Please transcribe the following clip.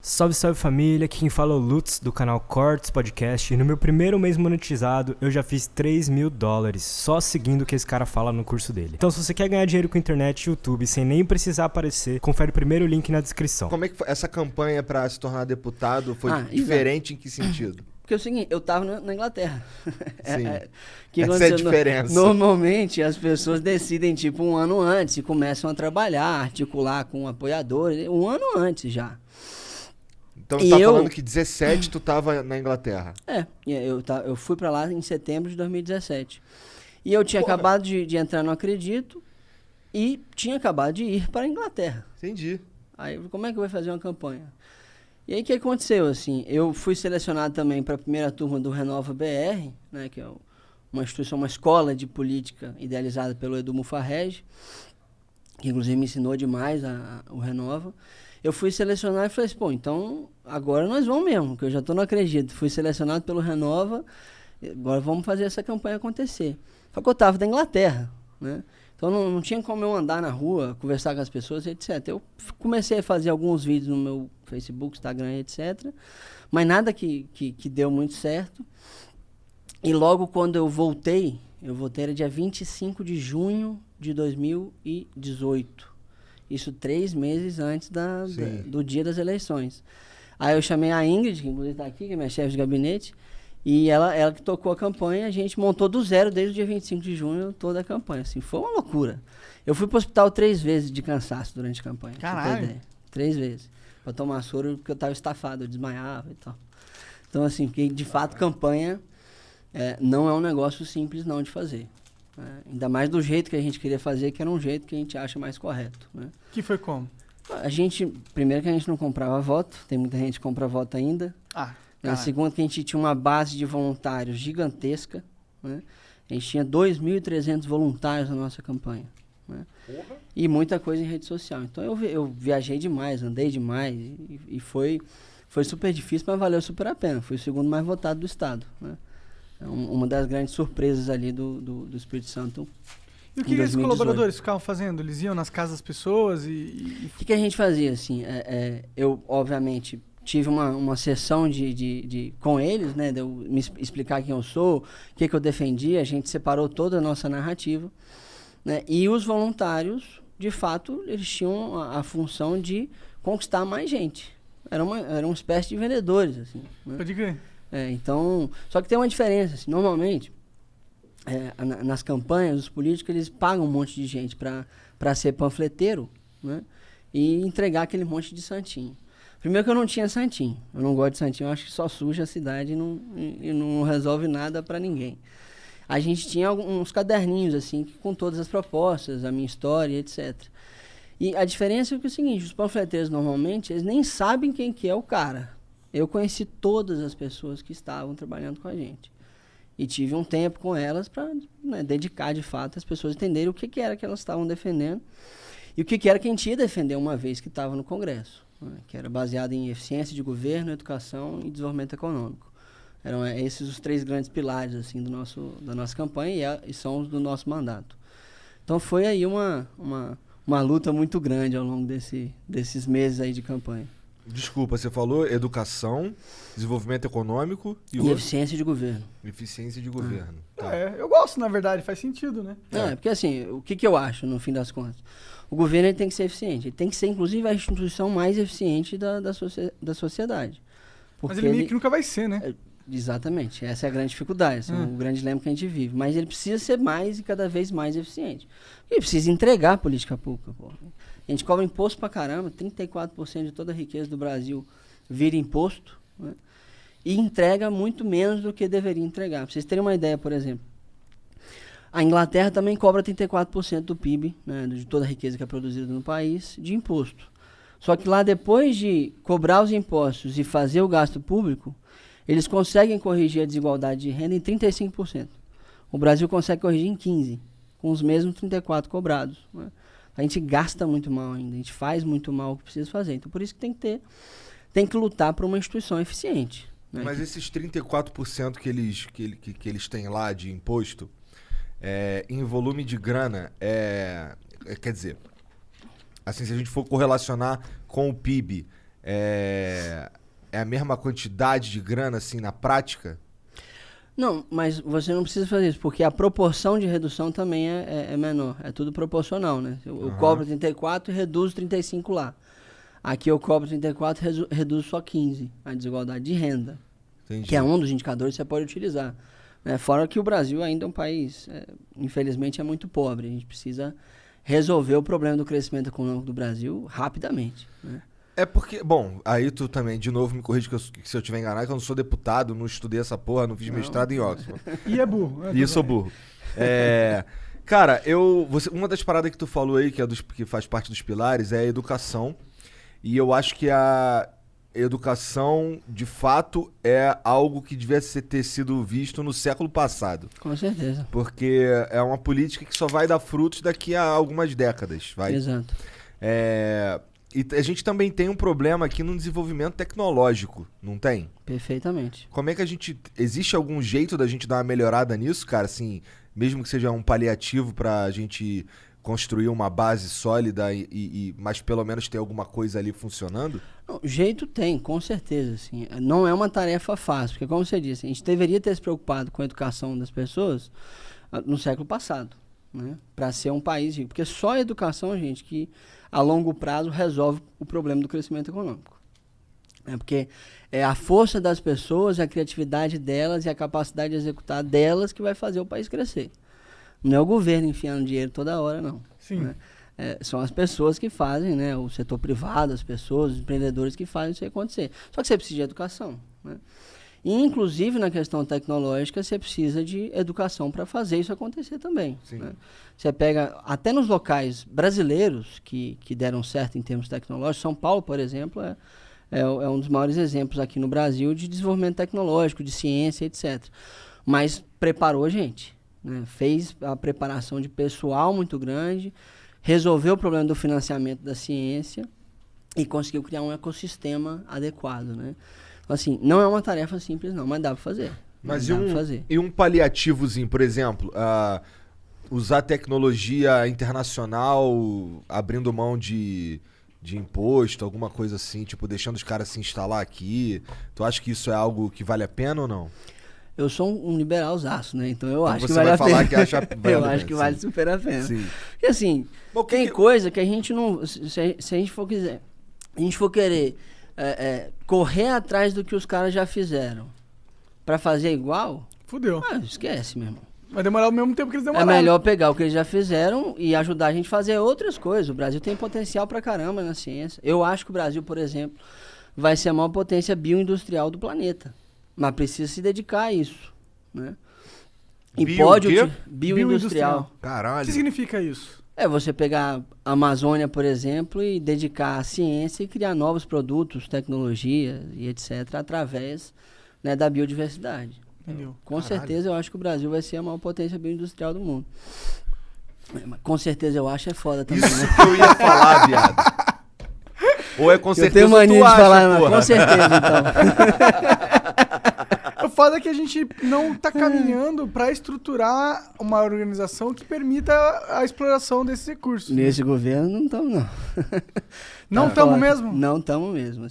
Salve, salve família, aqui quem fala é o Lutz do canal Cortes Podcast e no meu primeiro mês monetizado eu já fiz $3.000 só seguindo o que esse cara fala no curso dele. Então se você quer ganhar dinheiro com internet e YouTube sem nem precisar aparecer, confere o primeiro link na descrição. Como é que foi essa campanha pra se tornar deputado? Foi diferente em que sentido? Porque é o seguinte, eu tava na Inglaterra. Sim. Que Essa é a diferença. Normalmente as pessoas decidem tipo um ano antes e começam a trabalhar, articular com apoiadores, um ano antes já. Então tu tá falando que 17 tu tava na Inglaterra. Eu fui pra lá em setembro de 2017. E eu tinha acabado de entrar no Acredito e tinha acabado de ir para a Inglaterra. Entendi. Aí, como é que eu vou fazer uma campanha? E aí, o que aconteceu, assim? Eu fui selecionado também para a primeira turma do Renova BR, né, que é uma instituição, uma escola de política idealizada pelo Edu Mufarrege, que inclusive me ensinou demais o Renova. Eu fui selecionado e falei assim, pô, então agora nós vamos mesmo, que eu já estou no Acredito. Fui selecionado pelo Renova, agora vamos fazer essa campanha acontecer. Só que eu estava da Inglaterra, né? Então não tinha como eu andar na rua, conversar com as pessoas, etc. Eu comecei a fazer alguns vídeos no meu Facebook, Instagram, etc. Mas nada que deu muito certo. E logo quando eu voltei era dia 25 de junho de 2018. Isso 3 meses antes do dia das eleições. Aí eu chamei a Ingrid, que inclusive está aqui, que é minha chefe de gabinete, e ela que tocou a campanha, a gente montou do zero desde o dia 25 de junho toda a campanha. Assim, foi uma loucura. Eu fui para o hospital 3 vezes de cansaço durante a campanha. Caralho! 3 vezes. Para tomar soro, porque eu estava estafado, eu desmaiava e tal. Então, assim, porque de fato campanha não é um negócio simples não de fazer. Ainda mais do jeito que a gente queria fazer, que era um jeito que a gente acha mais correto, né? Que foi como? Primeiro que a gente não comprava voto, tem muita gente que compra voto ainda. Segundo que a gente tinha uma base de voluntários gigantesca, né? A gente tinha 2.300 voluntários na nossa campanha, né? E muita coisa em rede social. Então eu viajei demais, andei demais e foi super difícil, mas valeu super a pena. Fui o segundo mais votado do estado, né? É uma das grandes surpresas ali do Espírito Santo. E o que esses colaboradores ficavam fazendo? Eles iam nas casas das pessoas e... O que a gente fazia, assim? Eu, obviamente, tive uma sessão com eles, né? De eu me explicar quem eu sou, o que eu defendia. A gente separou toda a nossa narrativa, né? E os voluntários, de fato, eles tinham a função de conquistar mais gente. Era uma espécie de vendedores, assim, né? Pode crer. Então, só que tem uma diferença, assim, normalmente, nas campanhas, os políticos, eles pagam um monte de gente para ser panfleteiro, né? E entregar aquele monte de santinho. Primeiro que eu não tinha santinho, eu não gosto de santinho, eu acho que só suja a cidade e não resolve nada para ninguém. A gente tinha uns caderninhos, assim, com todas as propostas, a minha história, etc. E a diferença é que é o seguinte, os panfleteiros, normalmente, eles nem sabem quem que é o cara. Eu conheci todas as pessoas que estavam trabalhando com a gente. E tive um tempo com elas para, né, dedicar, de fato, as pessoas entenderem o que era que elas estavam defendendo e o que era que a gente ia defender uma vez que estava no Congresso, né, que era baseado em eficiência de governo, educação e desenvolvimento econômico. Eram esses os 3 grandes pilares assim, da nossa campanha e são os do nosso mandato. Então foi aí uma luta muito grande ao longo desses meses aí de campanha. Desculpa, você falou educação, desenvolvimento econômico e eficiência de governo. Eficiência de governo. Tá. Eu gosto, na verdade, faz sentido, né? Porque assim, o que eu acho, no fim das contas? O governo ele tem que ser eficiente, ele tem que ser, inclusive, a instituição mais eficiente da sociedade. Mas ele meio que nunca vai ser, né? Exatamente, essa é a grande dificuldade, assim, o grande dilema que a gente vive. Mas ele precisa ser mais e cada vez mais eficiente. Ele precisa entregar a política pública, pô. A gente cobra imposto pra caramba, 34% de toda a riqueza do Brasil vira imposto, né? E entrega muito menos do que deveria entregar. Pra vocês terem uma ideia, por exemplo, a Inglaterra também cobra 34% do PIB, né, de toda a riqueza que é produzida no país, de imposto. Só que lá, depois de cobrar os impostos e fazer o gasto público, eles conseguem corrigir a desigualdade de renda em 35%. O Brasil consegue corrigir em 15%, com os mesmos 34% cobrados, né? A gente gasta muito mal ainda, a gente faz muito mal o que precisa fazer. Então, por isso que tem que lutar por uma instituição eficiente, né? Mas esses 34% que eles têm lá de imposto, em volume de grana, quer dizer, assim, se a gente for correlacionar com o PIB, é a mesma quantidade de grana, assim, na prática? Não, mas você não precisa fazer isso, porque a proporção de redução também é menor. É tudo proporcional, né? Eu cobro 34 e reduzo 35 lá. Aqui eu cobro 34 e reduzo só 15, a desigualdade de renda. Entendi. Que é um dos indicadores que você pode utilizar. Né? Fora que o Brasil ainda é um país, infelizmente, é muito pobre. A gente precisa resolver o problema do crescimento econômico do Brasil rapidamente. Né? É porque, bom, aí tu também, de novo, me corrige se eu estiver enganado, que eu não sou deputado, não estudei essa porra, não fiz mestrado em Oxford. E é burro. E eu sou burro. Cara, uma das paradas que tu falou aí, que faz parte dos pilares, é a educação. E eu acho que a educação, de fato, é algo que devia ter sido visto no século passado. Com certeza. Porque é uma política que só vai dar frutos daqui a algumas décadas. Exato. E a gente também tem um problema aqui no desenvolvimento tecnológico, não tem? Perfeitamente. Como é que existe algum jeito da gente dar uma melhorada nisso, cara? Assim, mesmo que seja um paliativo pra gente construir uma base sólida, mas pelo menos ter alguma coisa ali funcionando? Não, jeito tem, com certeza. Assim. Não é uma tarefa fácil, porque como você disse, a gente deveria ter se preocupado com a educação das pessoas no século passado, né? Para ser um país rico. Porque só a educação, gente, que a longo prazo resolve o problema do crescimento econômico. Porque é a força das pessoas, a criatividade delas e a capacidade de executar delas que vai fazer o país crescer. Não é o governo enfiando dinheiro toda hora, não. Sim. Né? São as pessoas que fazem, né? O setor privado, as pessoas, os empreendedores que fazem isso acontecer. Só que você precisa de educação. Né? E, inclusive, na questão tecnológica, você precisa de educação para fazer isso acontecer também. Né? Você pega, até nos locais brasileiros que deram certo em termos tecnológicos, São Paulo, por exemplo, é um dos maiores exemplos aqui no Brasil de desenvolvimento tecnológico, de ciência, etc. Mas preparou a gente. Né? Fez a preparação de pessoal muito grande, resolveu o problema do financiamento da ciência e conseguiu criar um ecossistema adequado. Né? Então, assim, não é uma tarefa simples não, mas dá para fazer. Mas e um paliativozinho, por exemplo, usar tecnologia internacional, abrindo mão de imposto, alguma coisa assim, tipo, deixando os caras se instalar aqui. Tu acha que isso é algo que vale a pena ou não? Eu sou um liberalzaço, né? Então eu acho que vale vale a a pena. Falar que acha vale eu acho que vale super a pena. Sim. Porque assim, tem coisa que a gente não... Se a gente for querer correr atrás do que os caras já fizeram pra fazer igual... Fudeu. Esquece, meu irmão. Vai demorar o mesmo tempo que eles demoraram. É melhor pegar o que eles já fizeram e ajudar a gente a fazer outras coisas. O Brasil tem potencial pra caramba na ciência. Eu acho que o Brasil, por exemplo, vai ser a maior potência bioindustrial do planeta. Mas precisa se dedicar a isso, né? E bioindustrial. Caralho. O que significa isso? É você pegar a Amazônia, por exemplo, e dedicar à ciência e criar novos produtos, tecnologia e etc. através, né, da biodiversidade. Entendeu? Com certeza eu acho que o Brasil vai ser a maior potência bioindustrial do mundo. Mas com certeza eu acho é foda também. Isso né? que eu ia falar, viado. Ou é com certeza eu tenho mania tu de acha, falar, porra. com certeza, então. O foda é que a gente não tá caminhando pra estruturar uma organização que permita a exploração desses recursos. Nesse governo não estamos, não. Não estamos mesmo? Não estamos mesmo.